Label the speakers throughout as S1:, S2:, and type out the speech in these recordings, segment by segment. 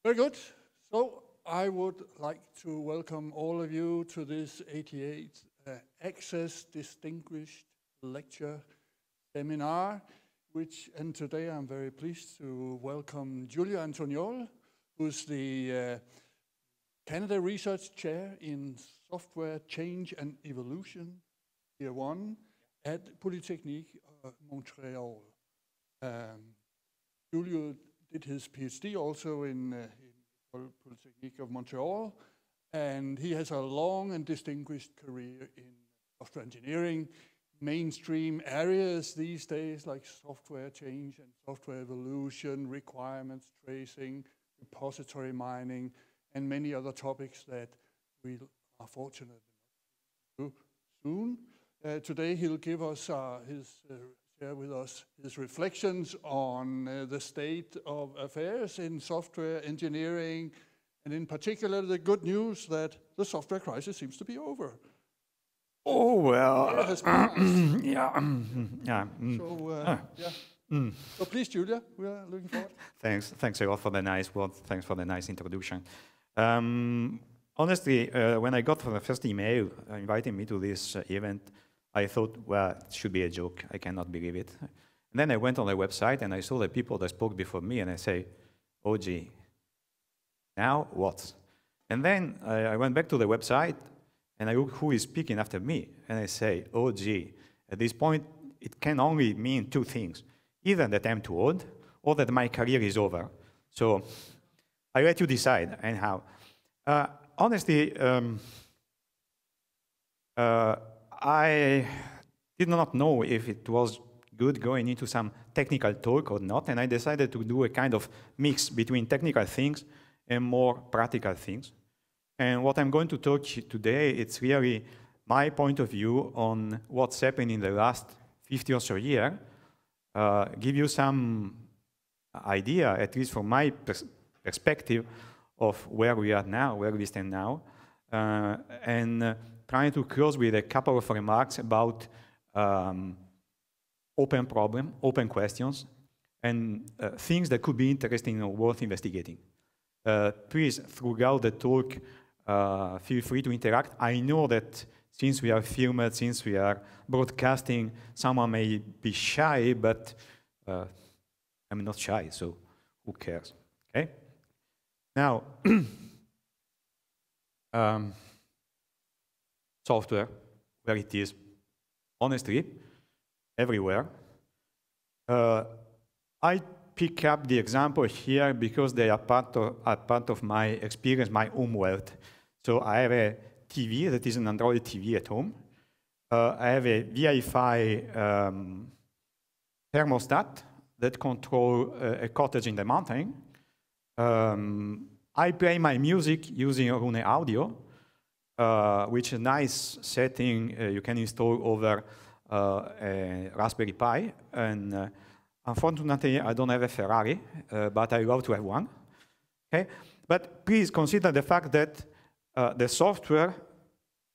S1: Very good. So I would like to welcome all of you to this 88th Access Distinguished Lecture Seminar, and today I'm very pleased to welcome Giuliano Antoniol, who's the Canada Research Chair in Software Change and Evolution, Year 1, at Polytechnique, Montréal. Giulio did his PhD also in Polytechnique of Montreal, and he has a long and distinguished career in software engineering, mainstream areas these days like software change and software evolution, requirements tracing, repository mining, and many other topics that we are fortunate enough to do soon. Today he'll give us share with us his reflections on the state of affairs in software engineering, and in particular the good news that the software crisis seems to be over.
S2: Oh, well,
S1: yeah. So please, Giulia, we are looking forward.
S2: Thanks a lot for the nice words. Thanks for the nice introduction. Honestly, when I got the first email inviting me to this event, I thought, well, it should be a joke. I cannot believe it. And then I went on the website and I saw the people that spoke before me, and I say, oh, gee, now what? And then I went back to the website and I look who is speaking after me, and I say, oh, gee, at this point, it can only mean two things. Either that I'm too old or that my career is over. So I let you decide, anyhow. Honestly, I did not know if it was good going into some technical talk or not, and I decided to do a kind of mix between technical things and more practical things. And what I'm going to talk today, it's really my point of view on what's happened in the last 50 or so years, give you some idea, at least from my perspective, of where we are now, where we stand now, and trying to close with a couple of remarks about open problem, open questions, and things that could be interesting or worth investigating. Please, throughout the talk, feel free to interact. I know that since we are filmed, since we are broadcasting, someone may be shy, but I'm not shy, so who cares, okay? Now, software, where it is, honestly, everywhere. I pick up the example here because they are part of my experience, my home world. So I have a TV that is an Android TV at home. I have a Wi-Fi thermostat that controls a cottage in the mountain. I play my music using Rune Audio, which is a nice setting you can install over a Raspberry Pi. And unfortunately, I don't have a Ferrari, but I love to have one. Okay? But please consider the fact that the software,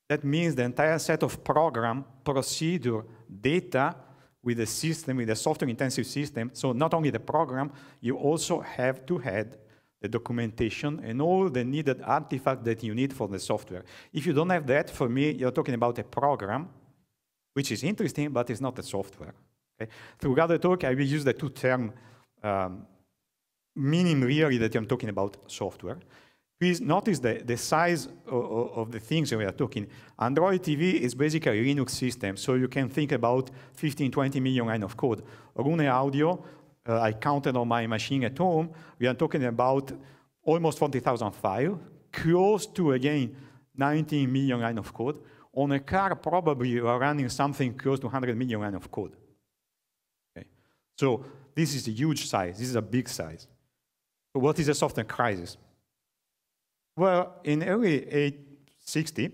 S2: that means the entire set of program, procedure, data with the system, with a software-intensive system. So not only the program, you also have to have the documentation and all the needed artifacts that you need for the software. If you don't have that, for me, you're talking about a program, which is interesting, but it's not a software. Okay? Throughout the talk, I will use the two terms, meaning really that I'm talking about software. Please notice the size of the things we are talking. Android TV is basically a Linux system, so you can think about 15, 20 million lines of code. Rune Audio, I counted on my machine at home, we are talking about almost 40,000 files, close to, again, 19 million lines of code. On a car, probably you are running something close to 100 million lines of code. Okay. So this is a huge size. This is a big size. So what is a software crisis? Well, in early 860,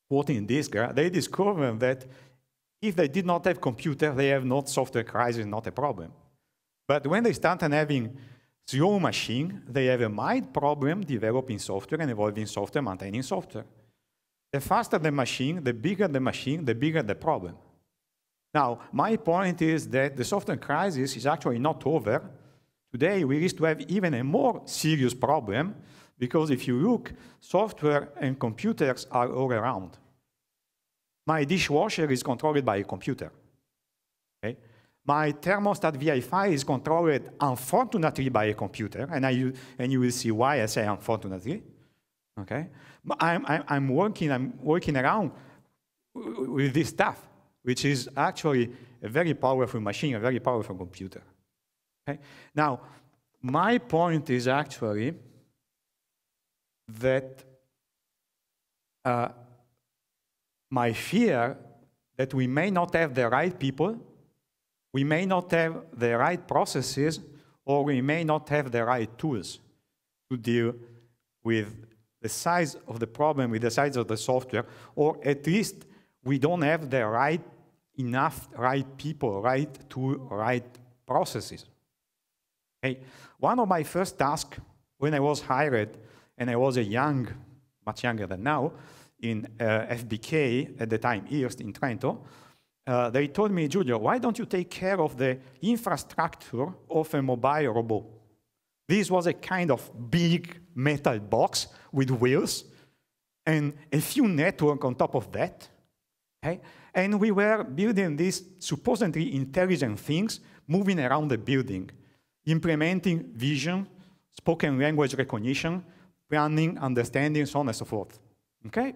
S2: quoting in this guy, they discovered that if they did not have computer, they have not software crisis, not a problem. But when they started having slow machine, they have a mild problem developing software and evolving software, maintaining software. The faster the machine, the bigger the problem. Now, my point is that the software crisis is actually not over Today, we risk to have even a more serious problem, because if you look, software and computers are all around. My dishwasher is controlled by a computer. Okay? My thermostat VI is controlled, unfortunately, by a computer, and you will see why I say unfortunately. Okay? But I'm working around with this stuff, which is actually a very powerful machine, a very powerful computer. Okay? Now, my point is actually that my fear that we may not have the right people, we may not have the right processes, or we may not have the right tools to deal with the size of the problem, with the size of the software, or at least we don't have the right people, right tool, right processes. Okay. One of my first tasks when I was hired, and I was much younger than now, in FBK, at the time, East in Trento, they told me, Giulio, why don't you take care of the infrastructure of a mobile robot? This was a kind of big metal box with wheels and a few networks on top of that. Okay? And we were building these supposedly intelligent things moving around the building, implementing vision, spoken language recognition, planning, understanding, so on and so forth. Okay?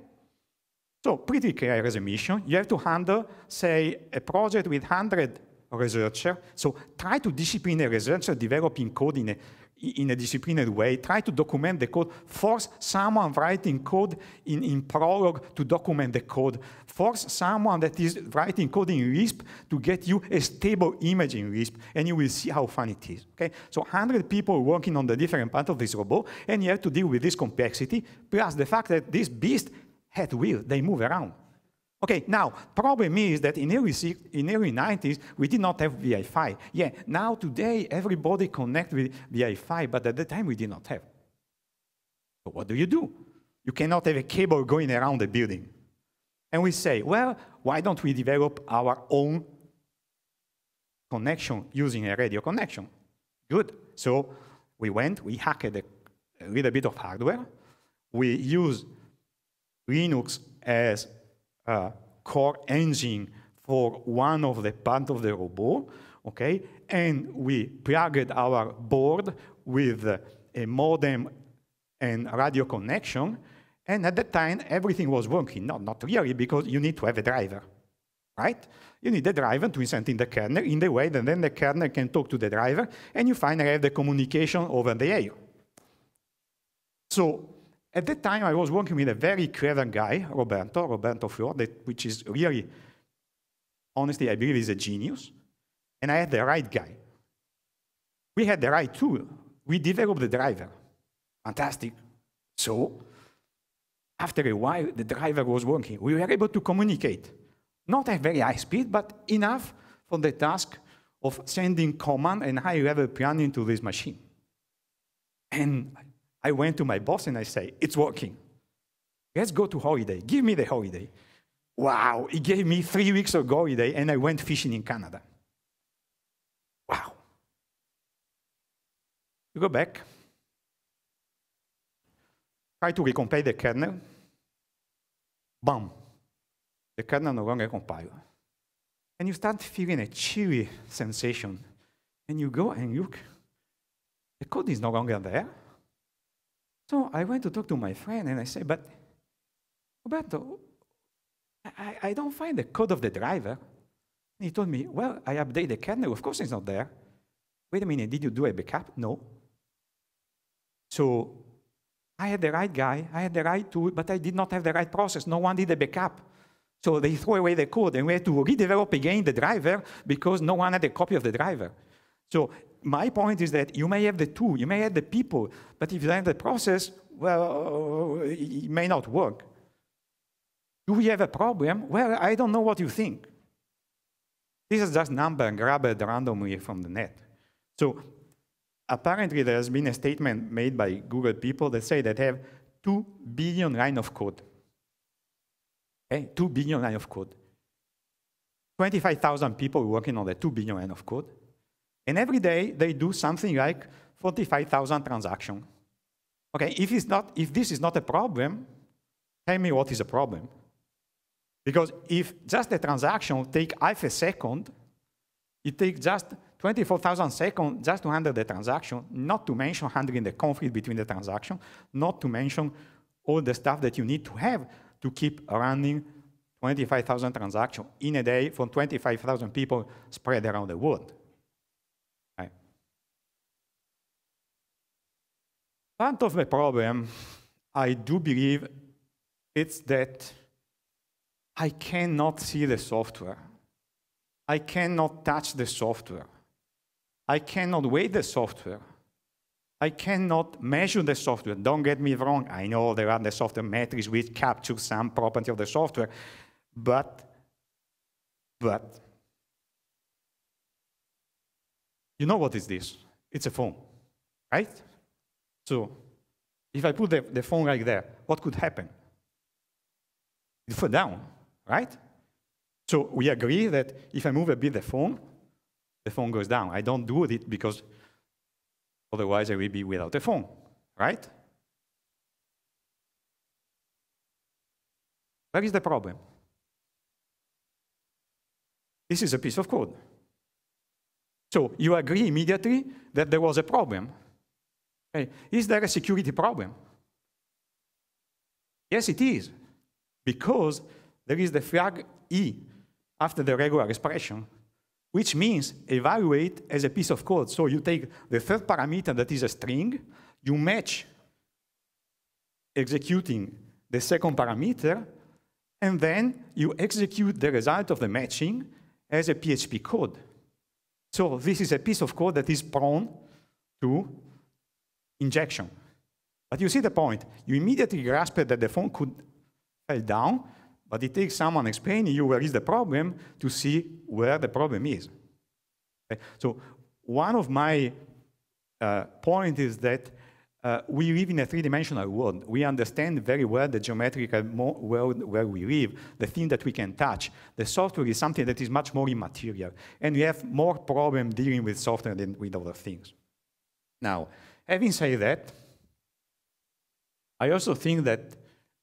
S2: So pretty clear as a mission. You have to handle, say, a project with 100 researchers. So try to discipline a researcher developing code in a disciplined way. Try to document the code. Force someone writing code in Prolog to document the code. Force someone that is writing code in Lisp to get you a stable image in Lisp, and you will see how fun it is. Okay? So 100 people working on the different parts of this robot, and you have to deal with this complexity, plus the fact that this beast had wheels, they move around. Okay, now, problem is that in early 90s, we did not have VI5. Yeah, now today, everybody connects with VI5, but at the time, we did not have. So what do? You cannot have a cable going around the building. And we say, well, why don't we develop our own connection using a radio connection? Good. So we hacked a little bit of hardware. We use Linux as a core engine for one of the parts of the robot, okay? And we plugged our board with a modem and radio connection, and at that time, everything was working. Not really, because you need to have a driver, right? You need a driver to insert in the kernel in the way that then the kernel can talk to the driver, and you finally have the communication over the air. So at that time, I was working with a very clever guy, Roberto Flor, which is really, honestly, I believe is a genius. And I had the right guy. We had the right tool. We developed the driver. Fantastic. So after a while, the driver was working. We were able to communicate. Not at very high speed, but enough for the task of sending command and high-level planning to this machine. And I went to my boss and I say, it's working. Let's go to holiday. Give me the holiday. Wow, he gave me 3 weeks of holiday and I went fishing in Canada. Wow. You go back. Try to recompile the kernel. Bam. The kernel no longer compiles. And you start feeling a chilly sensation. And you go and look. The code is no longer there. So I went to talk to my friend and I said, but Roberto, I don't find the code of the driver. And he told me, well, I update the kernel. Of course it's not there. Wait a minute, did you do a backup? No. So I had the right guy, I had the right tool, but I did not have the right process. No one did a backup. So they threw away the code and we had to redevelop again the driver because no one had a copy of the driver. So my point is that you may have the tool, you may have the people, but if you don't have the process, well, it may not work. Do we have a problem? Well, I don't know what you think. This is just number grabbed randomly from the net. So apparently there has been a statement made by Google people that say that have 2 billion lines of code. Okay? 2 billion lines of code. 25,000 people working on the 2 billion lines of code. And every day, they do something like 45,000 transactions. Okay, if this is not a problem, tell me what is a problem. Because if just a transaction takes half a second, it takes just 24,000 seconds just to handle the transaction, not to mention handling the conflict between the transactions, not to mention all the stuff that you need to have to keep running 25,000 transactions in a day from 25,000 people spread around the world. Right. Part of the problem, I do believe, it's that I cannot see the software. I cannot touch the software. I cannot weigh the software. I cannot measure the software. Don't get me wrong. I know there are the software metrics which capture some property of the software, but you know what is this? It's a phone, right? So if I put the phone like there, what could happen? It fall down, right? So we agree that if I move a bit the phone goes down. I don't do it because otherwise I will be without a phone, right? Where is the problem? This is a piece of code. So you agree immediately that there was a problem. Okay. Is there a security problem? Yes, it is. Because there is the flag E after the regular expression, which means evaluate as a piece of code. So you take the third parameter that is a string, you match executing the second parameter, and then you execute the result of the matching as a PHP code. So this is a piece of code that is prone to injection. But you see the point. You immediately grasp that the phone could fall down, but it takes someone explaining you where is the problem to see where the problem is. Okay? So one of my points is that we live in a three-dimensional world. We understand very well the geometrical world where we live, the thing that we can touch. The software is something that is much more immaterial, and we have more problem dealing with software than with other things. Now, having said that, I also think that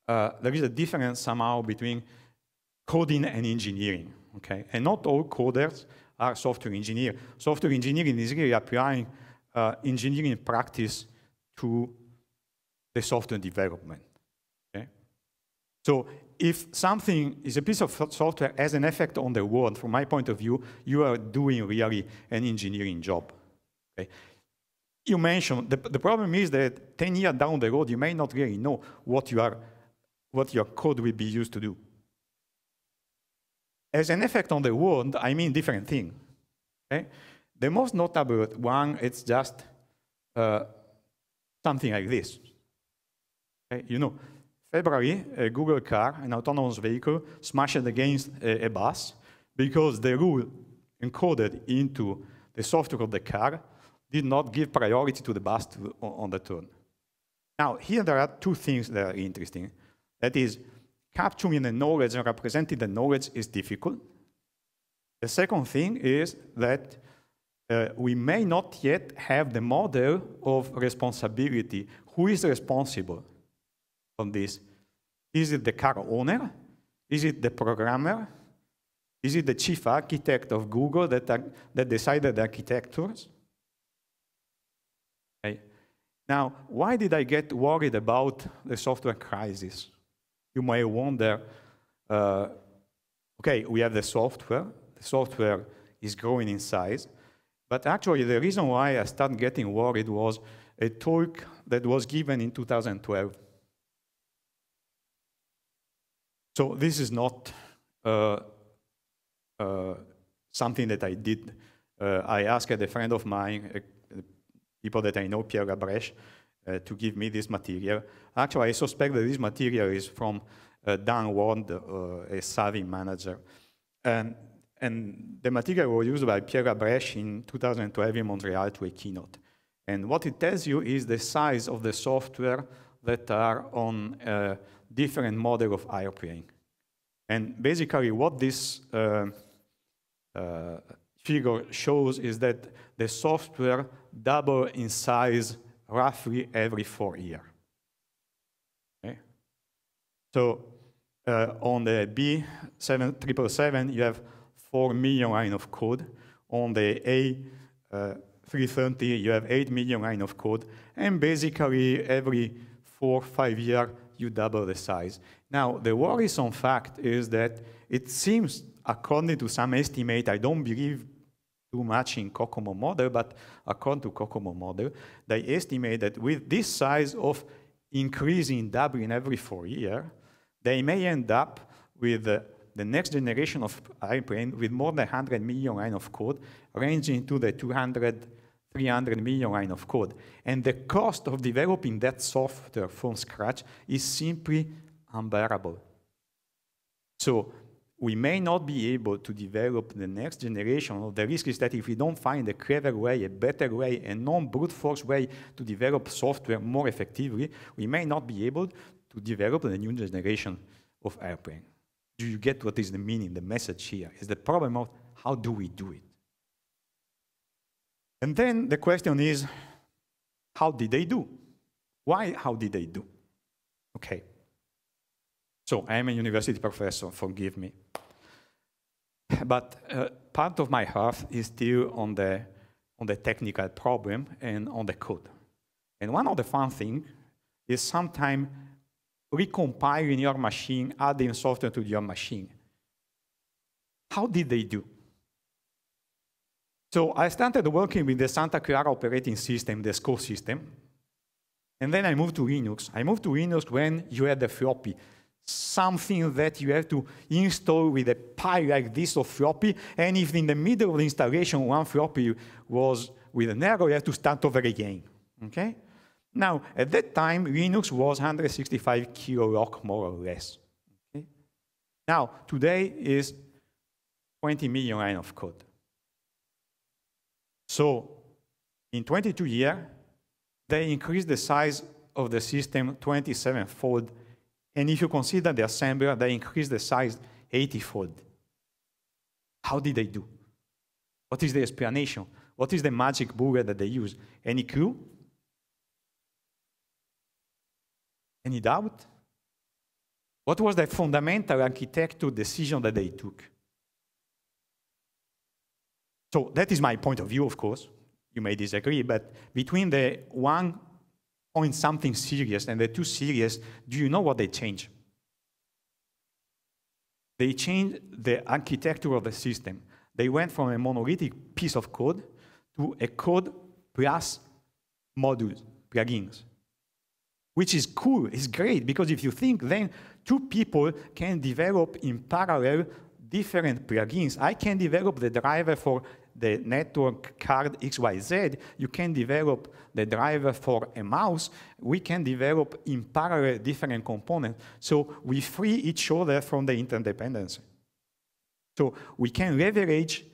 S2: there is a difference somehow between coding and engineering, okay? And not all coders are software engineers. Software engineering is really applying engineering practice to the software development, okay? So if something is a piece of software has an effect on the world, from my point of view, you are doing really an engineering job, okay? You mentioned, the problem is that 10 years down the road, you may not really know what your code will be used to do. As an effect on the world, I mean different things. Okay? The most notable one, it's just something like this. Okay? You know, February, a Google car, an autonomous vehicle, smashed against a bus because the rule encoded into the software of the car did not give priority to the bus on the turn. Now, here there are two things that are interesting. That is, capturing the knowledge and representing the knowledge is difficult. The second thing is that we may not yet have the model of responsibility. Who is responsible on this? Is it the car owner? Is it the programmer? Is it the chief architect of Google that decided the architectures? Okay. Now, why did I get worried about the software crisis? You may wonder, okay, we have the software is growing in size, but actually the reason why I started getting worried was a talk that was given in 2012. So this is not something that I did. I asked a friend of mine, people that I know, Pierre Labrèche, to give me this material. Actually, I suspect that this material is from Dan Ward, a savvy manager. And the material was used by Pierre Labrèche in 2012 in Montreal to a keynote. And what it tells you is the size of the software that are on a different model of airplane. And basically what this figure shows is that the software double in size roughly every 4 years. Okay? So on the B777, you have 4 million lines of code. On the A330, you have 8 million lines of code. And basically, every 4 or 5 years, you double the size. Now, the worrisome fact is that it seems, according to some estimate, I don't believe too much in Kokomo model, but according to Kokomo model, they estimate that with this size of increasing, doubling every 4 years, they may end up with the next generation of airplane with more than 100 million lines of code, ranging to the 200, 300 million lines of code. And the cost of developing that software from scratch is simply unbearable. So we may not be able to develop the next generation. The risk is that if we don't find a clever way, a better way, a non-brute force way to develop software more effectively, we may not be able to develop the new generation of airplane. Do you get what is the meaning, the message here? Is the problem of how do we do it? And then the question is, how did they do? Why, how did they do? Okay. So I am a university professor, forgive me. But part of my heart is still on the technical problem and on the code. And one of the fun things is sometimes recompiling your machine, adding software to your machine. How did they do? So I started working with the Santa Clara operating system, the SCO system. And then I moved to Linux. I moved to Linux when you had the floppy, something that you have to install with a pile like this of floppy. And if in the middle of the installation one floppy was with an error, you have to start over again. Okay? Now, at that time, Linux was 165 kiloloc, more or less. Okay? Now, today is 20 million lines of code. So, in 22 years, they increased the size of the system 27-fold. And if you consider the assembler, they increased the size 80-fold. How did they do? What is the explanation? What is the magic bullet that they use? Any clue? Any doubt? What was the fundamental architectural decision that they took? So that is my point of view, of course. You may disagree, but between the 1 point something series and the 2 series, do you know what they changed? They changed the architecture of the system. They went from a monolithic piece of code to a code plus modules, plugins. Which is cool, it's great, because if you think then 2 people can develop in parallel different plugins. I can develop the driver for the network card XYZ. You can develop the driver for a mouse. We can develop in parallel different components. So we free each other from the interdependency. So we can leverage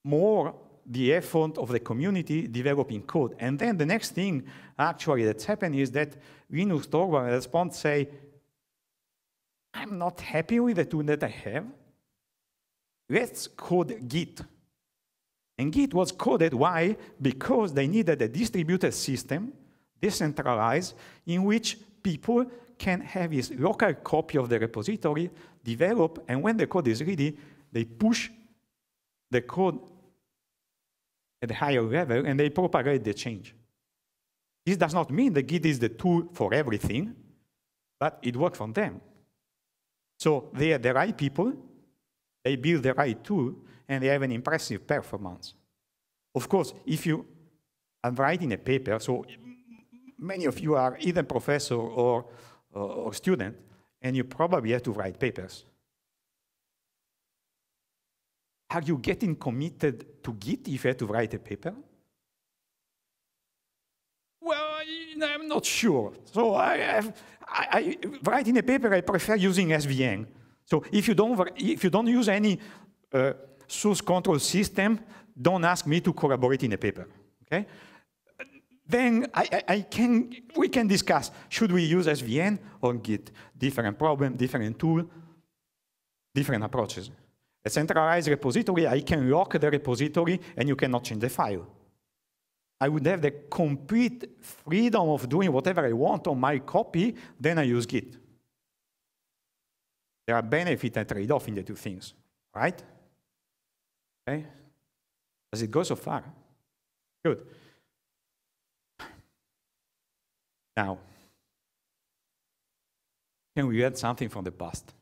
S2: more the effort of the community developing code. And then the next thing actually that's happened is that Linux Torvalds response say, I'm not happy with the tool that I have. Let's code Git. And Git was coded, why? Because they needed a distributed system, decentralized, in which people can have this local copy of the repository, develop, and when the code is ready, they push the code at a higher level, and they propagate the change. This does not mean that Git is the tool for everything, but it works for them. So they are the right people, they build the right tool, and they have an impressive performance. Of course, if you are writing a paper, so many of you are either professor or student, and you probably have to write papers. Are you getting committed to Git if you have to write a paper? Well, I'm not sure. So writing a paper, I prefer using SVN. So if you don't use any source control system, don't ask me to collaborate in a paper. Okay? Then we can discuss, should we use SVN or Git? Different problem, different tool, different approaches. A centralized repository, I can lock the repository and you cannot change the file. I would have the complete freedom of doing whatever I want on my copy, then I use Git. There are benefits and trade-off in the two things, right? Okay? Does it go so far? Good. Now, can we add something from the past?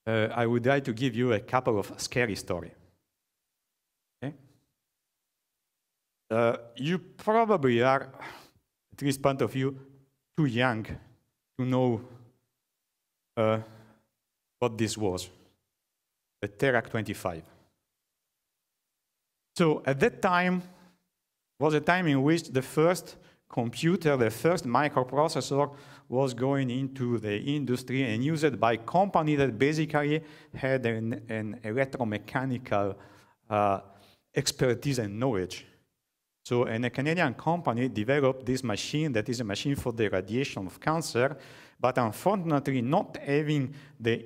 S2: I would like to give you a couple of scary stories. Okay? You probably are, at least point of view, too young to know what this was, the Therac 25. So at that time was a time in which the first computer, the first microprocessor was going into the industry and used by company that basically had an electromechanical expertise and knowledge. So a Canadian company developed this machine that is a machine for the irradiation of cancer, but unfortunately not having the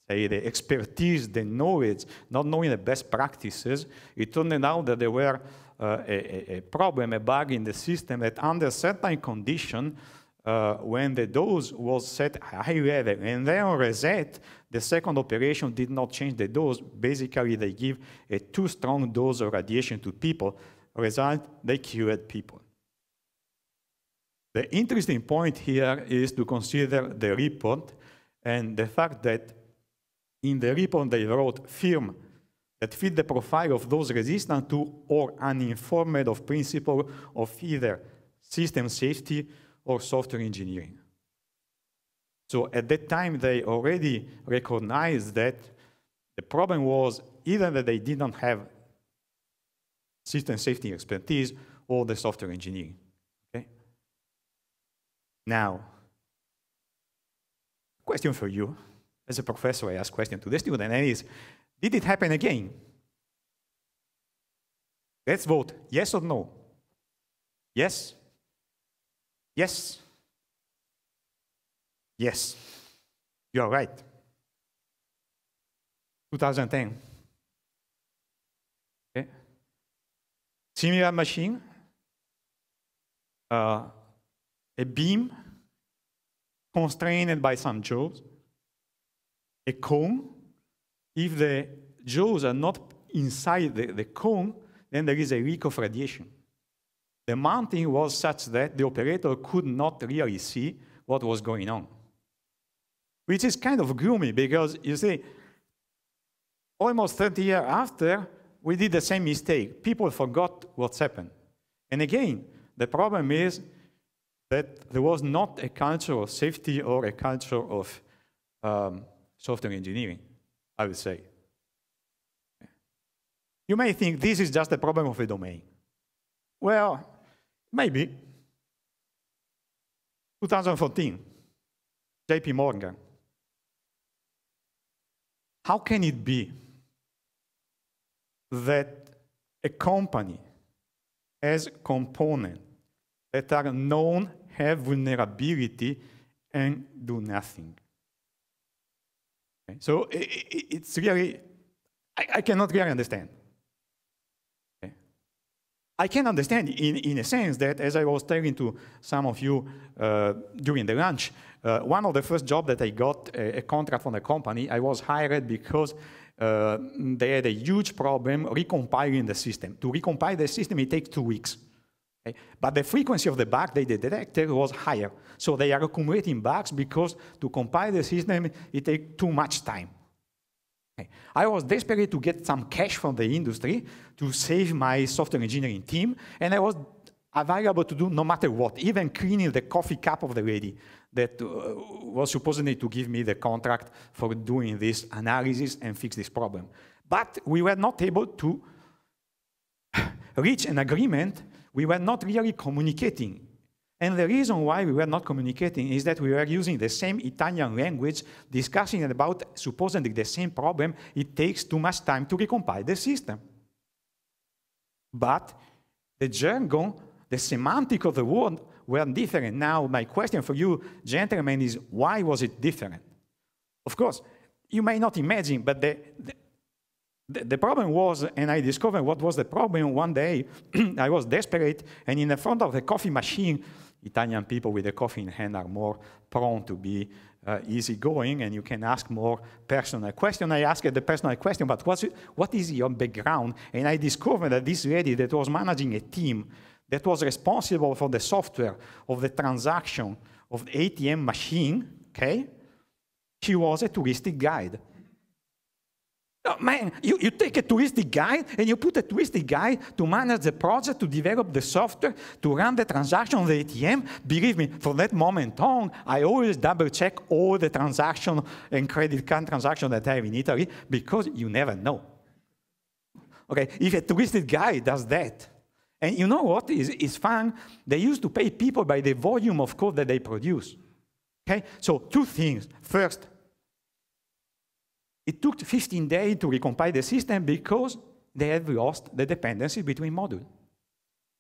S2: expertise, the knowledge, not knowing the best practices, it turned out that there were a problem, a bug in the system that under certain condition, when the dose was set high level and then on reset, the second operation did not change the dose. Basically, they give a too strong dose of radiation to people. Result, they cured people. The interesting point here is to consider the report and the fact that in the report they wrote firm that fit the profile of those resistant to or uninformed of principle of either system safety or software engineering. So at that time, they already recognized that the problem was either that they didn't have system safety expertise or the software engineering. Okay? Now, question for you. As a professor, I ask question to the student, and it is, did it happen again? Let's vote, yes or no? Yes? Yes? Yes. You are right. 2010. Okay. Similar machine, a beam constrained by some jaws, a cone. If the jaws are not inside the cone, then there is a leak of radiation. The mounting was such that the operator could not really see what was going on, which is kind of gloomy because, you see, almost 30 years after, we did the same mistake. People forgot what's happened. And again, the problem is that there was not a culture of safety or a culture of software engineering, I would say. You may think this is just a problem of a domain. Well, maybe. 2014, JP Morgan. How can it be that a company has components that are known have vulnerability and do nothing? Okay. So it's really, I cannot really understand. Okay. I can understand in a sense that, as I was telling to some of you during the lunch, one of the first jobs that I got a contract from a company, I was hired because they had a huge problem recompiling the system. To recompile the system, it takes 2 weeks. Okay? But the frequency of the bug they detected was higher. So they are accumulating bugs because to compile the system, it takes too much time. Okay? I was desperate to get some cash from the industry to save my software engineering team, and I was available to do no matter what, even cleaning the coffee cup of the lady that was supposedly to give me the contract for doing this analysis and fix this problem. But we were not able to reach an agreement. We were not really communicating. And the reason why we were not communicating is that we were using the same Italian language, discussing about supposedly the same problem. It takes too much time to recompile the system. But the jargon, the semantic of the word were different. Now, my question for you, gentlemen, is why was it different? Of course, you may not imagine, but The problem was, and I discovered what was the problem one day, I was desperate, and in the front of the coffee machine, Italian people with the coffee in hand are more prone to be easygoing, and you can ask more personal questions. I asked the personal question, but what is your background? And I discovered that this lady that was managing a team that was responsible for the software of the transaction of the ATM machine, okay? She was a touristic guide. Oh, man, you take a touristic guide and you put a touristic guide to manage the project, to develop the software, to run the transaction on the ATM. Believe me, from that moment on, I always double check all the transaction and credit card transactions that I have in Italy, because you never know. Okay, if a touristic guide does that, and you know what is fun? They used to pay people by the volume of code that they produce. Okay, so two things. First, it took 15 days to recompile the system because they had lost the dependency between modules.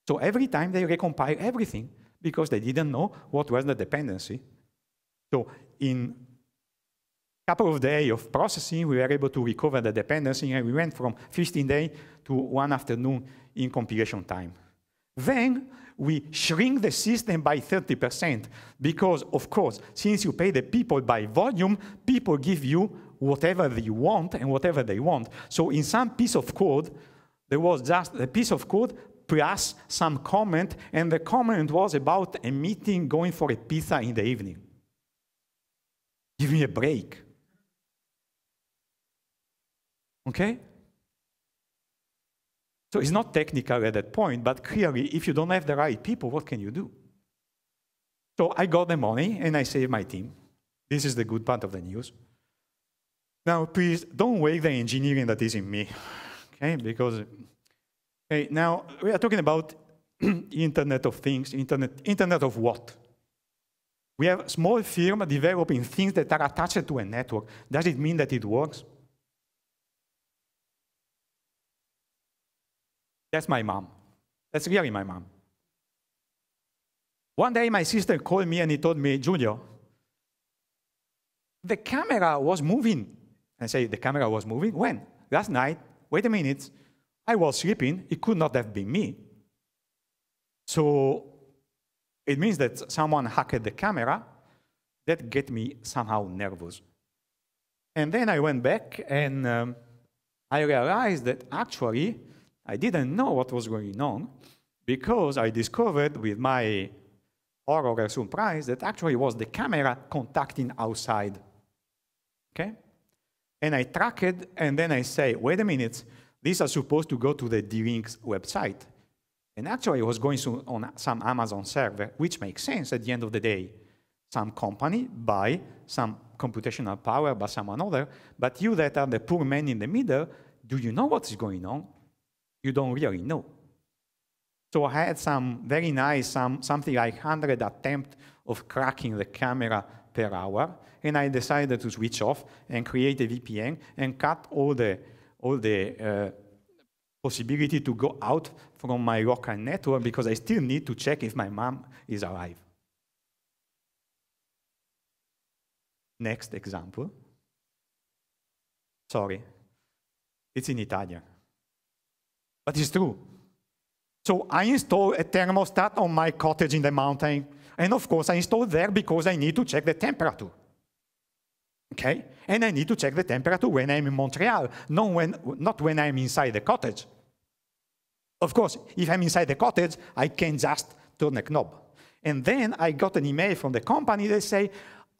S2: So every time they recompile everything because they didn't know what was the dependency. So in a couple of days of processing, we were able to recover the dependency, and we went from 15 days to 1 afternoon in compilation time. Then we shrink the system by 30% because, of course, since you pay the people by volume, people give you whatever you want and whatever they want. So in some piece of code, there was just a piece of code plus some comment, and the comment was about a meeting going for a pizza in the evening. Give me a break. Okay? So it's not technical at that point, but clearly, if you don't have the right people, what can you do? So I got the money, and I saved my team. This is the good part of the news. Now, please don't wake the engineering that is in me, okay? Because, okay, now we are talking about Internet of Things, Internet of what? We have a small firm developing things that are attached to a network. Does it mean that it works? That's my mom. That's really my mom. One day, my sister called me and he told me, Giulio, the camera was moving. I say, the camera was moving? When? Last night. Wait a minute. I was sleeping. It could not have been me. So it means that someone hacked the camera. That get me somehow nervous. And then I went back and I realized that actually I didn't know what was going on because I discovered with my horror surprise that actually it was the camera contacting outside. Okay? And I track it, and then I say, wait a minute, these are supposed to go to the D-Link's website. And actually, it was going on some Amazon server, which makes sense at the end of the day. Some company buy some computational power by someone other, but you that are the poor man in the middle, do you know what's going on? You don't really know. So I had some very nice, something like 100 attempts of cracking the camera per hour, and I decided to switch off and create a VPN and cut all the possibility to go out from my local network because I still need to check if my mom is alive. Next example. Sorry, it's in Italian, but it's true. So I installed a thermostat on my cottage in the mountain, and of course I installed there because I need to check the temperature. Okay? And I need to check the temperature when I'm in Montreal, not when I'm inside the cottage. Of course, if I'm inside the cottage, I can just turn a knob. And then I got an email from the company that say,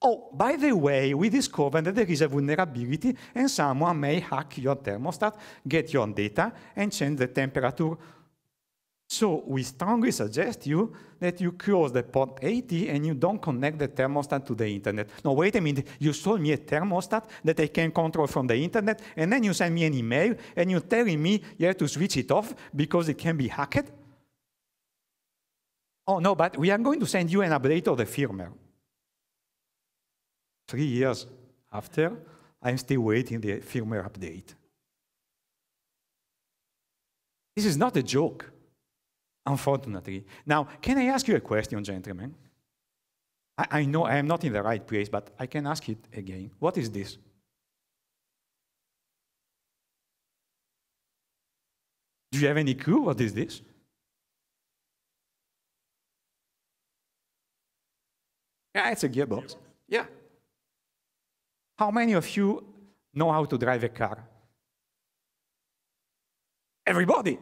S2: oh, by the way, we discovered that there is a vulnerability and someone may hack your thermostat, get your data, and change the temperature. So we strongly suggest you that you close the port 80 and you don't connect the thermostat to the internet. No, wait a minute, you sold me a thermostat that I can control from the internet, and then you send me an email and you're telling me you have to switch it off because it can be hacked? Oh no, but we are going to send you an update of the firmware. 3 years after, I'm still waiting the firmware update. This is not a joke. Unfortunately. Now, can I ask you a question, gentlemen? I know I am not in the right place, but I can ask it again. What is this? Do you have any clue what is this? Yeah, it's a gearbox. Yeah. How many of you know how to drive a car? Everybody.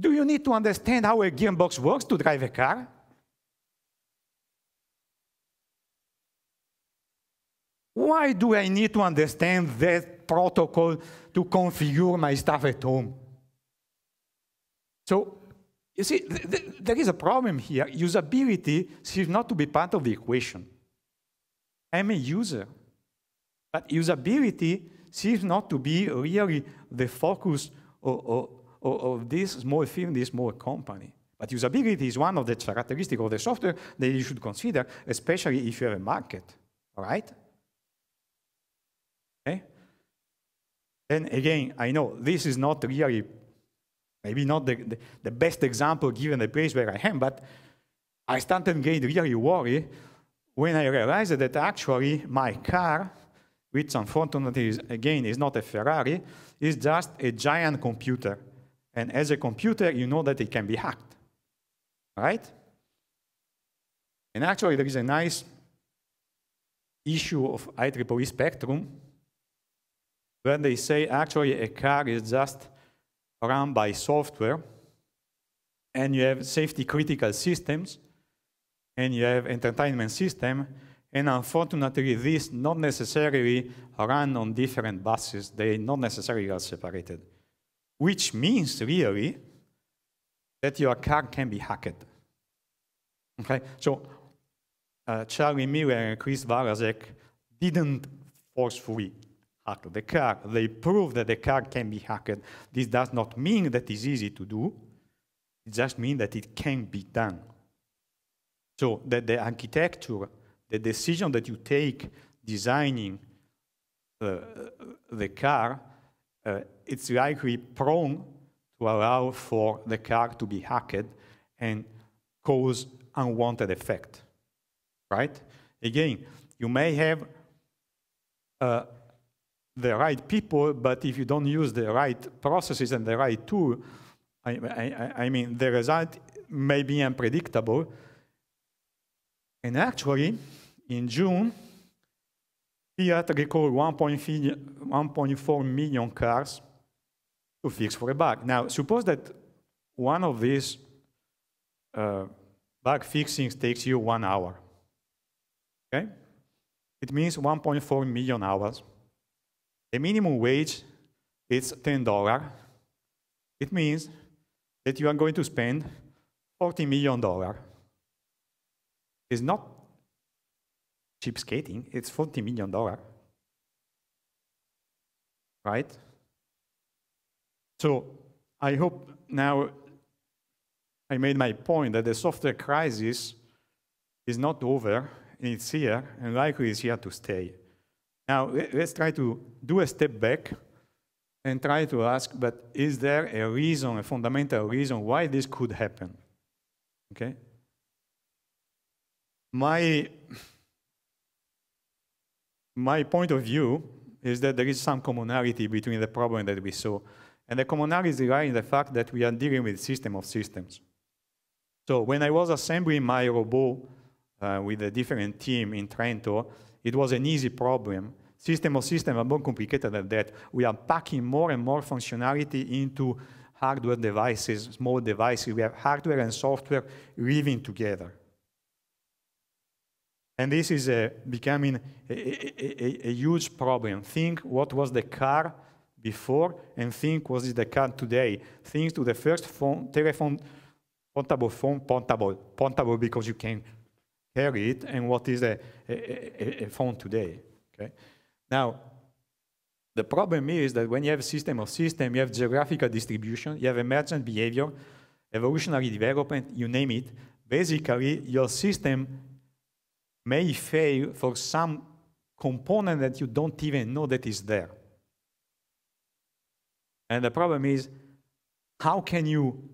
S2: Do you need to understand how a gearbox works to drive a car? Why do I need to understand that protocol to configure my stuff at home? So, you see, there is a problem here. Usability seems not to be part of the equation. I'm a user, but usability seems not to be really the focus of this small firm, this small company. But usability is one of the characteristics of the software that you should consider, especially if you have a market, all right? Okay? Then again, I know this is not really, maybe not the best example given the place where I am, but I started getting really worried when I realized that actually my car, which unfortunately, again, is not a Ferrari, is just a giant computer. And as a computer, you know that it can be hacked, right? And actually, there is a nice issue of IEEE Spectrum where they say actually a car is just run by software, and you have safety critical systems, and you have entertainment system, and unfortunately, these not necessarily run on different buses. They not necessarily are separated, which means really that your car can be hacked. Okay, so Charlie Miller and Chris Valasek didn't forcefully hack the car. They proved that the car can be hacked. This does not mean that it's easy to do. It just means that it can be done. So that the architecture, the decision that you take designing the car, it's likely prone to allow for the car to be hacked and cause unwanted effect, right? Again, you may have the right people, but if you don't use the right processes and the right tool, I mean, the result may be unpredictable. And actually, in June, Fiat recalled 1.4 million cars to fix for a bug. Now, suppose that one of these bug fixings takes you 1 hour. Okay? It means 1.4 million hours. The minimum wage is $10. It means that you are going to spend $40 million. It's not cheapskating, it's $40 million. Right? So I hope now I made my point that the software crisis is not over, it's here, and likely it's here to stay. Now, let's try to do a step back and try to ask, but is there a reason, a fundamental reason why this could happen? Okay? My point of view is that there is some commonality between the problem that we saw. And the commonality lies in the fact that we are dealing with system of systems. So when I was assembling my robot with a different team in Trento, it was an easy problem. System of systems are more complicated than that. We are packing more and more functionality into hardware devices, small devices. We have hardware and software living together. And this is becoming a huge problem. Think what was the car before and think what is the car today. Think to the first phone, telephone, portable phone, portable because you can carry it, and what is a phone today. Okay? Now, the problem is that when you have a system of systems, you have geographical distribution, you have emergent behavior, evolutionary development, you name it. Basically, your system may fail for some component that you don't even know that is there. And the problem is, how can you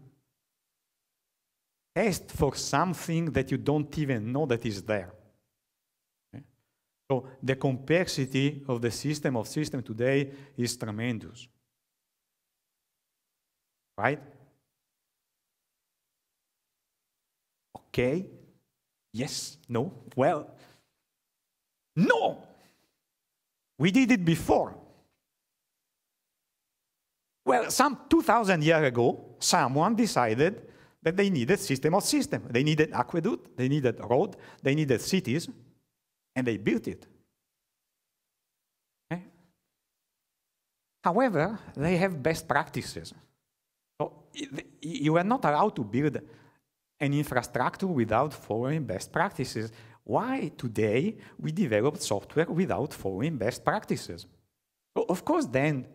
S2: test for something that you don't even know that is there? Okay? So the complexity of the system of systems today is tremendous. right? Okay, yes, no, well, no! We did it before. Well, some 2,000 years ago, someone decided that they needed system of systems. They needed aqueduct, they needed road, they needed cities, and they built it. Okay? However, they have best practices. So you are not allowed to build an infrastructure without following best practices. Why today we develop software without following best practices? So of course then,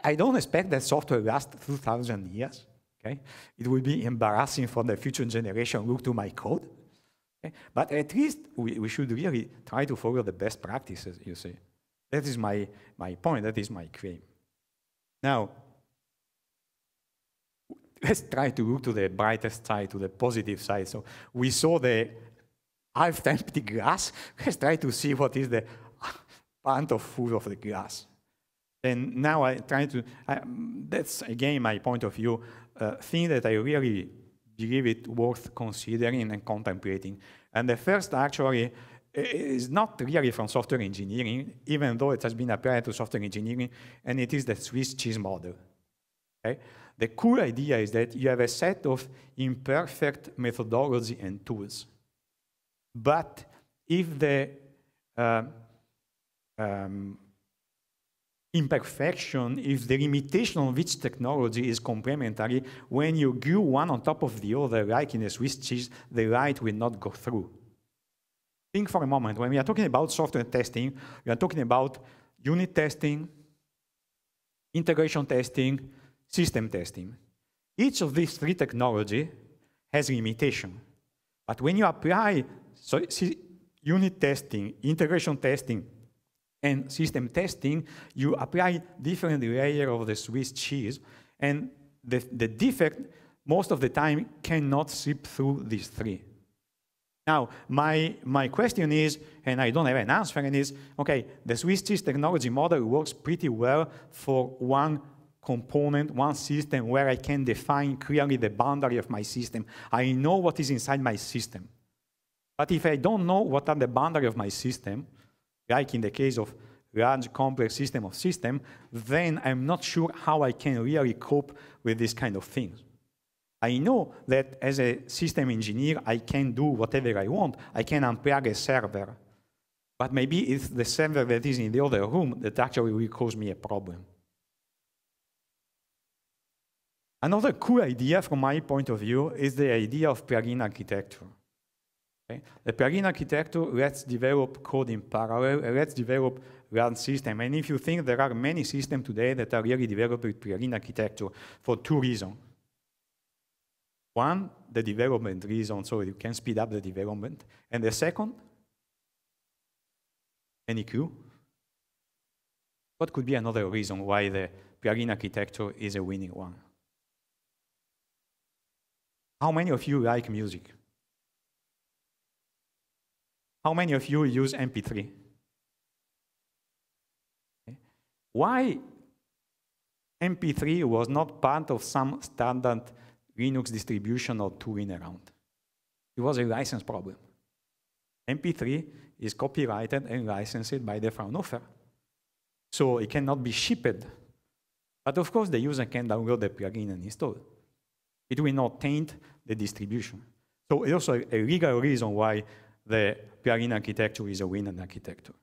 S2: I don't expect that software lasts 2,000 years. Okay? It will be embarrassing for the future generation look to my code. Okay? But at least we should really try to follow the best practices, you see. That is my point, that is my claim. Now, let's try to look to the brightest side, to the positive side. So we saw the half-empty glass. Let's try to see what is the part of full of the glass. And now I try to, that's again my point of view, thing that I really believe it worth considering and contemplating. And the first actually is not really from software engineering, even though it has been applied to software engineering, and it is the Swiss cheese model. Okay? The cool idea is that you have a set of imperfect methodology and tools. But if the imperfection, if the limitation of each technology is complementary, when you glue one on top of the other, like in a Swiss cheese, the light will not go through. Think for a moment, when we are talking about software testing, we are talking about unit testing, integration testing, system testing. Each of these three technologies has limitation. But when you apply unit testing, integration testing, and system testing, you apply different layers of the Swiss cheese, and the defect, most of the time, cannot slip through these three. Now, my question is, and I don't have an answer, and is, okay, the Swiss cheese technology model works pretty well for one component, one system, where I can define clearly the boundary of my system. I know what is inside my system. But if I don't know what are the boundaries of my system, like in the case of large complex system of system, then I'm not sure how I can really cope with this kind of things. I know that as a system engineer, I can do whatever I want. I can unplug a server. But maybe it's the server that is in the other room that actually will cause me a problem. Another cool idea from my point of view is the idea of plugin architecture. Okay? The plugin architecture lets develop code in parallel, let's develop large system. And if you think there are many systems today that are really developed with plugin architecture for two reasons. One, the development reason, so you can speed up the development. And the second, any clue? What could be another reason why the plugin architecture is a winning one? How many of you like music? How many of you use MP3? Okay. Why MP3 was not part of some standard Linux distribution or tooling around? It was a license problem. MP3 is copyrighted and licensed by the Fraunhofer. So it cannot be shipped. But of course, the user can download the plugin and install it. It will not taint the distribution. So it's also a legal reason why the plugin architecture is a winning architecture.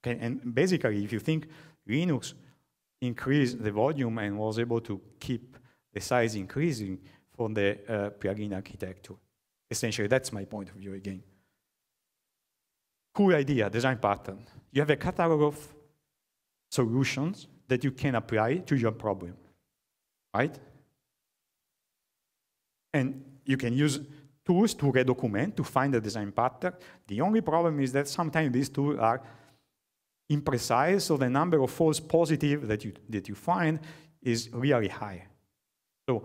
S2: Okay, and basically, if you think Linux increased the volume and was able to keep the size increasing for the plugin architecture, essentially, that's my point of view again. Cool idea, design pattern. You have a catalog of solutions that you can apply to your problem, right? And you can use tools to redocument, to find the design pattern. The only problem is that sometimes these tools are imprecise, so the number of false positives that you find is really high. So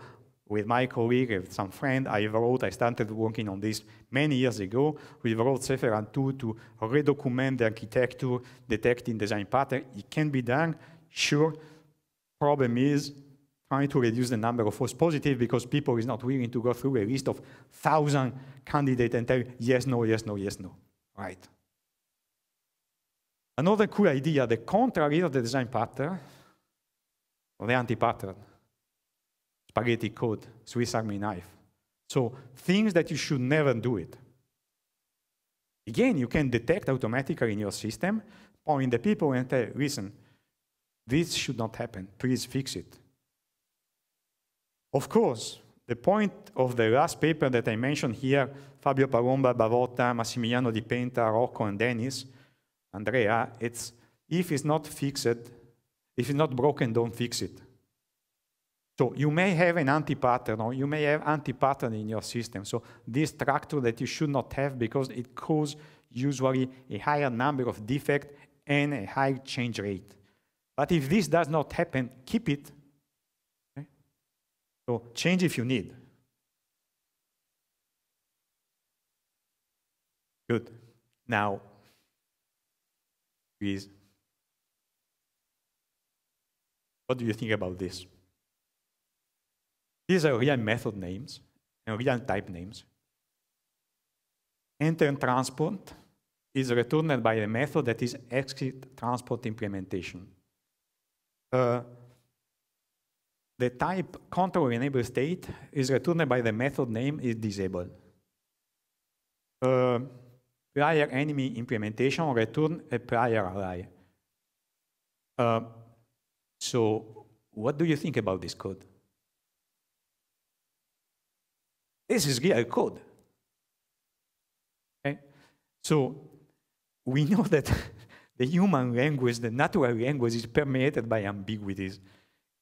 S2: with my colleague, with some friend, I started working on this many years ago. We wrote several tools to redocument the architecture, detecting design pattern. It can be done, sure. Problem is, trying to reduce the number of false positives because people is not willing to go through a list of 1,000 candidates and tell yes, no, yes, no, yes, no, right? Another cool idea, the contrary of the design pattern, or the anti-pattern, spaghetti code, Swiss Army knife. So things that you should never do it. Again, you can detect automatically in your system, point the people and tell, listen, this should not happen, please fix it. Of course, the point of the last paper that I mentioned here, Fabio Palomba, Bavotta, Massimiliano Di Penta, Rocco, and Dennis, Andrea, it's if it's not fixed, if it's not broken, don't fix it. So you may have an anti-pattern, or you may have anti-pattern in your system. So this structure that you should not have because it causes usually a higher number of defects and a high change rate. But if this does not happen, keep it. Okay? So change if you need. Good. Now, please, what do you think about this? These are real method names and real type names. Enter transport is returned by a method that is exit transport implementation. The type control enable state is returned by the method name is disabled. Prior enemy implementation return a prior ally. So what do you think about this code? This is real code. Okay? So we know that the human language, the natural language, is permeated by ambiguities.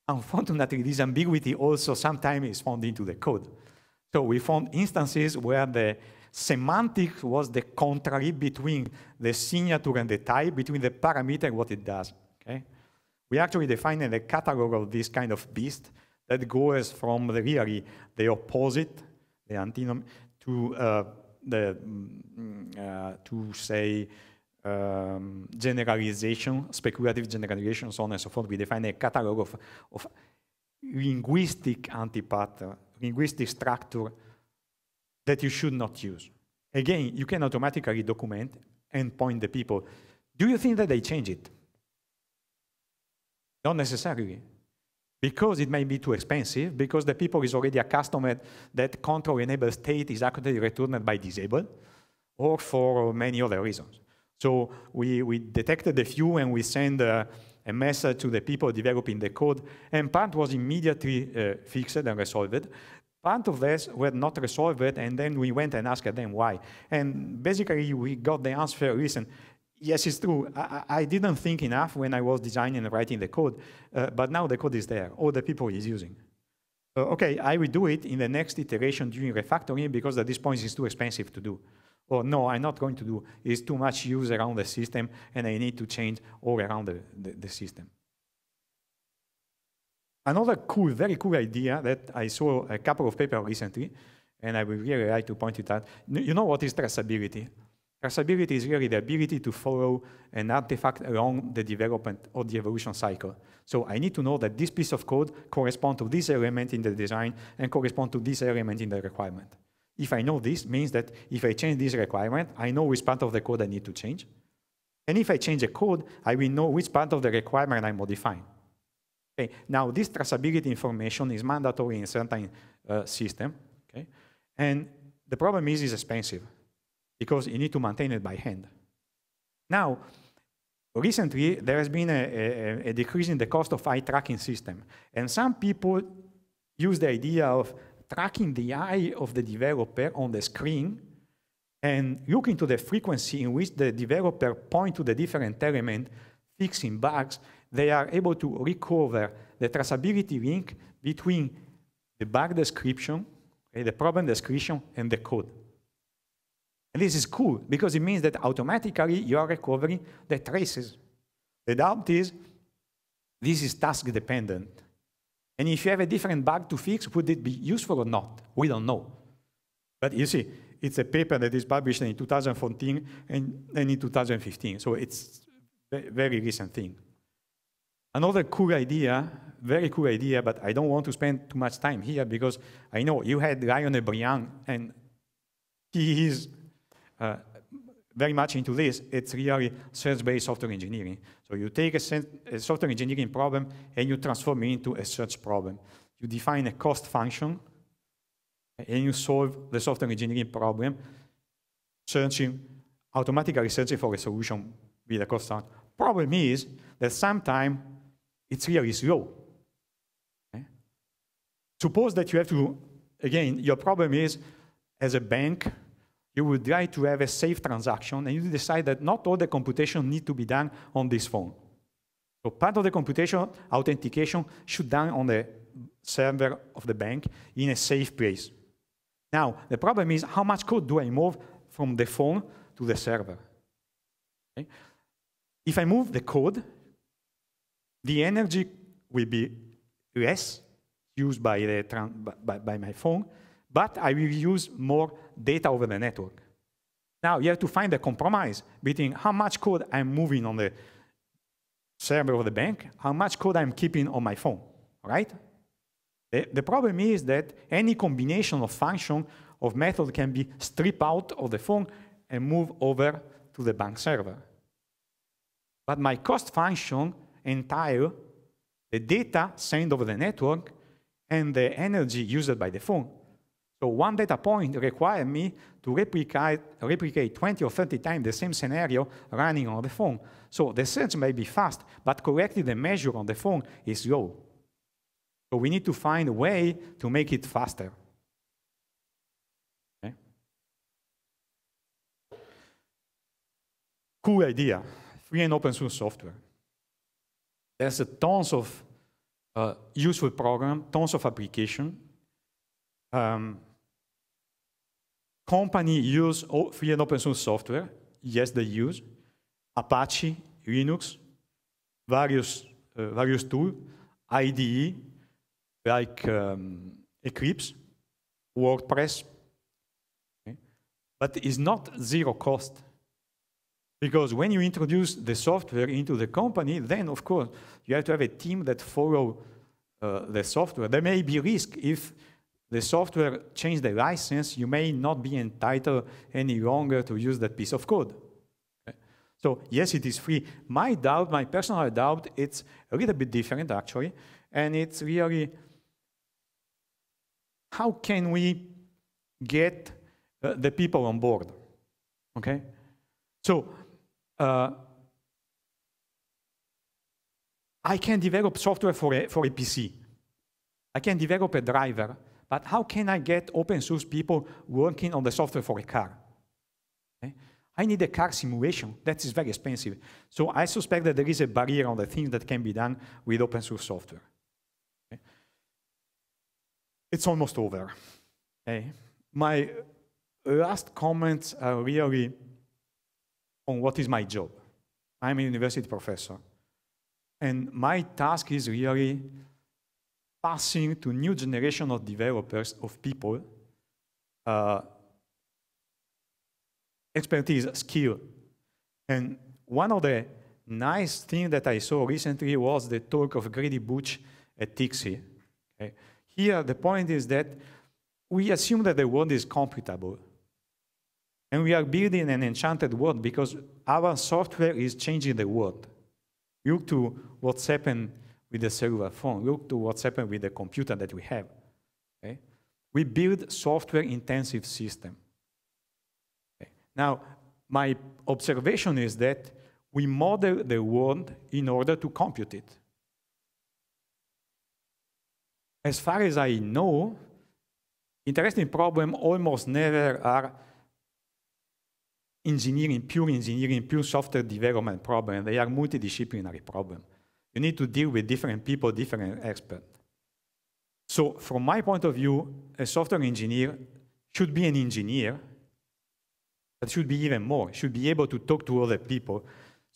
S2: Unfortunately, this ambiguity also sometimes is found into the code. So we found instances where the semantics was the contrary between the signature and the type, between the parameter and what it does. Okay? We actually defined a catalog of this kind of beast that goes from really the opposite, the antonym, to say generalization, speculative generalization, so on and so forth. We define a catalog of linguistic anti-pattern, linguistic structure that you should not use. Again, you can automatically document and point the people. Do you think that they change it? Not necessarily. Because it may be too expensive, because the people is already accustomed that control enable state is actually returned by disabled, or for many other reasons. So we detected a few and we send a message to the people developing the code, and part was immediately fixed and resolved. Part of this were not resolved, and then we went and asked them why. And basically we got the answer, listen, yes, it's true. I didn't think enough when I was designing and writing the code, but now the code is there. All the people is using. Okay, I will do it in the next iteration during refactoring because at this point it's too expensive to do. Or no, I'm not going to do. It's too much use around the system and I need to change all around the system. Another cool, very cool idea that I saw a couple of papers recently, and I would really like to point it out. You know what is traceability? Traceability is really the ability to follow an artifact along the development or the evolution cycle. So I need to know that this piece of code corresponds to this element in the design and corresponds to this element in the requirement. If I know this, means that if I change this requirement, I know which part of the code I need to change. And if I change a code, I will know which part of the requirement I'm modifying. Okay. Now, this traceability information is mandatory in a certain system. Okay? And the problem is it's expensive, because you need to maintain it by hand. Now, recently, there has been a decrease in the cost of eye tracking system. And some people use the idea of tracking the eye of the developer on the screen and look into the frequency in which the developer points to the different element, fixing bugs. They are able to recover the traceability link between the bug description, okay, the problem description, and the code. And this is cool, because it means that automatically you are recovering the traces. The doubt is, this is task dependent. And if you have a different bug to fix, would it be useful or not? We don't know. But you see, it's a paper that is published in 2014 and in 2015. So it's a very recent thing. Another cool idea very cool idea, but I don't want to spend too much time here because I know you had Lionel Briand, and he is very much into this. It's really search-based software engineering. So you take a software engineering problem and you transform it into a search problem. You define a cost function and you solve the software engineering problem, automatically searching for a solution with a cost function. Problem is that sometimes it's really slow. Okay? Suppose that you have to, again, your problem is, as a bank, you would try to have a safe transaction, and you decide that not all the computation need to be done on this phone. So part of the computation, authentication, should be done on the server of the bank in a safe place. Now, the problem is, how much code do I move from the phone to the server? Okay? If I move the code, the energy will be less used by my phone, but I will use more data over the network. Now, you have to find a compromise between how much code I'm moving on the server of the bank, how much code I'm keeping on my phone, right? The problem is that any combination of function of method can be stripped out of the phone and move over to the bank server. But my cost function entails the data sent over the network and the energy used by the phone. So one data point requires me to replicate 20 or 30 times the same scenario running on the phone. So the search may be fast, but correctly the measure on the phone is slow. So we need to find a way to make it faster. Okay? Cool idea, free and open source software. There's tons of useful programs, tons of applications. Companies use free and open source software. Yes, they use Apache, Linux, various tools, IDE, like Eclipse, WordPress. Okay? But it's not zero cost. Because when you introduce the software into the company, then, of course, you have to have a team that follow the software. There may be risk if the software changes the license, you may not be entitled any longer to use that piece of code. Okay? So yes, it is free. My personal doubt, it's a little bit different actually, and it's really, how can we get the people on board? Okay? So I can develop software for a PC. I can develop a driver. But how can I get open source people working on the software for a car? Okay? I need a car simulation. That is very expensive. So I suspect that there is a barrier on the things that can be done with open source software. Okay? It's almost over. Okay? My last comments are really on what is my job. I'm a university professor. And my task is really passing to new generation of developers, of people, expertise, skill. And one of the nice things that I saw recently was the talk of Grady Butch at TICSI. Okay? Here, the point is that we assume that the world is computable. And we are building an enchanted world because our software is changing the world. Look to what's happened with the cellular phone. Look to what's happened with the computer that we have. Okay? We build software-intensive system. Okay? Now, my observation is that we model the world in order to compute it. As far as I know, interesting problems almost never are engineering, pure software development problem. They are multidisciplinary problems. You need to deal with different people, different experts. So from my point of view, a software engineer should be an engineer, but should be even more, should be able to talk to other people.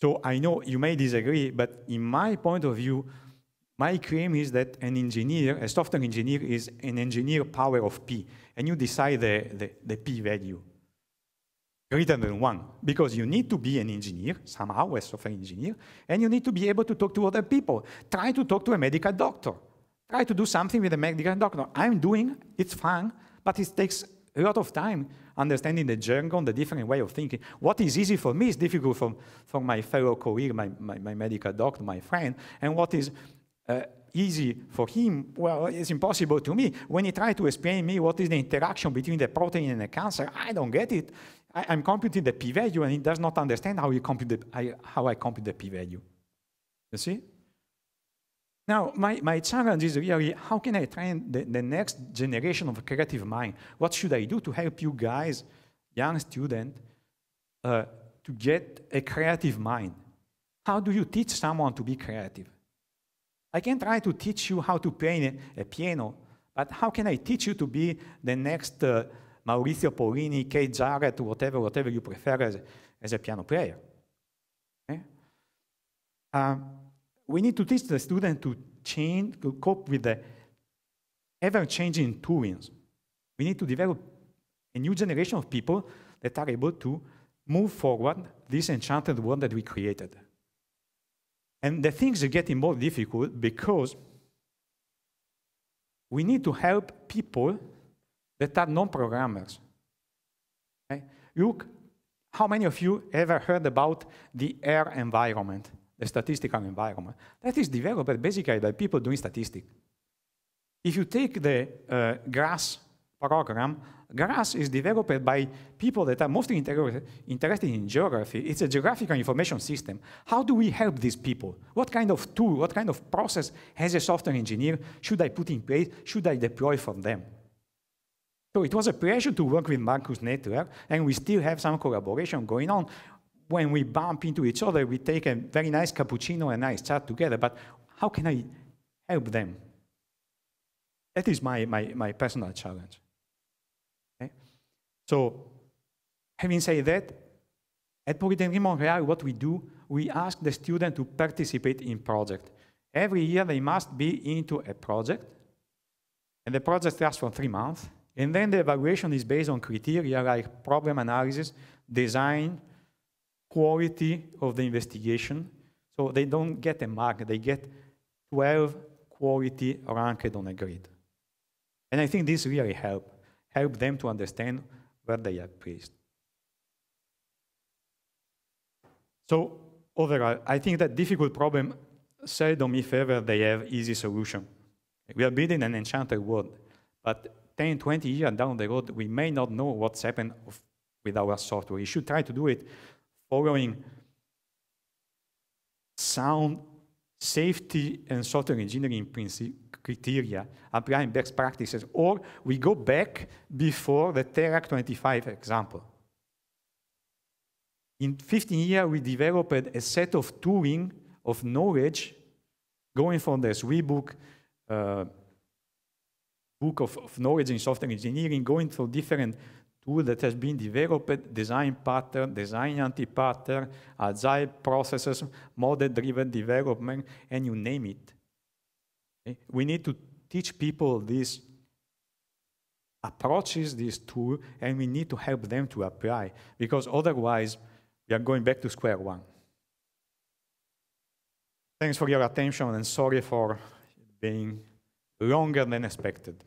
S2: So I know you may disagree, but in my point of view, my claim is that an engineer, a software engineer, is an engineer power of P, and you decide the P value. greater than 1, because you need to be an engineer, somehow a software engineer, and you need to be able to talk to other people. Try to talk to a medical doctor. Try to do something with a medical doctor. I'm doing, it's fun, but it takes a lot of time understanding the jargon, the different way of thinking. What is easy for me is difficult for my fellow colleague, my medical doctor, my friend, and what is easy for him, well, it's impossible to me. When he tries to explain me what is the interaction between the protein and the cancer, I don't get it. I'm computing the p-value, and he does not understand how I compute the p-value. You see? Now, my challenge is really, how can I train the next generation of creative mind? What should I do to help you guys, young students, to get a creative mind? How do you teach someone to be creative? I can try to teach you how to play a piano, but how can I teach you to be the next Maurizio Pollini, Kate Jarrett, whatever you prefer as a piano player? Okay? We need to teach the student to cope with the ever-changing toolings. We need to develop a new generation of people that are able to move forward this enchanted world that we created. And the things are getting more difficult because we need to help people that are non-programmers. Okay? Look, how many of you ever heard about the R environment, the statistical environment? That is developed basically by people doing statistics. If you take the GRASS program, GRASS is developed by people that are mostly interested in geography. It's a geographical information system. How do we help these people? What kind of tool, what kind of process as a software engineer should I put in place, should I deploy for them? So it was a pleasure to work with Marcus Nettler, and we still have some collaboration going on. When we bump into each other, we take a very nice cappuccino and nice chat together, but how can I help them? That is my personal challenge. Okay? So, having said that, at Polytechnique Montréal, what we do, we ask the student to participate in project. Every year they must be into a project, and the project lasts for 3 months, and then the evaluation is based on criteria like problem analysis, design, quality of the investigation. So they don't get a mark, they get 12 quality ranked on a grade. And I think this really help them to understand where they are placed. So overall, I think that difficult problem seldom, if ever, they have easy solution. We are building an enchanted world, but 10, 20 years down the road, we may not know what's happened with our software. You should try to do it following sound safety and software engineering criteria, applying best practices, or we go back before the Therac 25 example. In 15 years, we developed a set of tooling, of knowledge, going from the 3-book book of knowledge in software engineering, going through different tools that has been developed, design pattern, design anti-pattern, agile processes, model-driven development, and you name it. Okay? We need to teach people these approaches, these tools, and we need to help them to apply, because otherwise we are going back to square one. Thanks for your attention, and sorry for being longer than expected.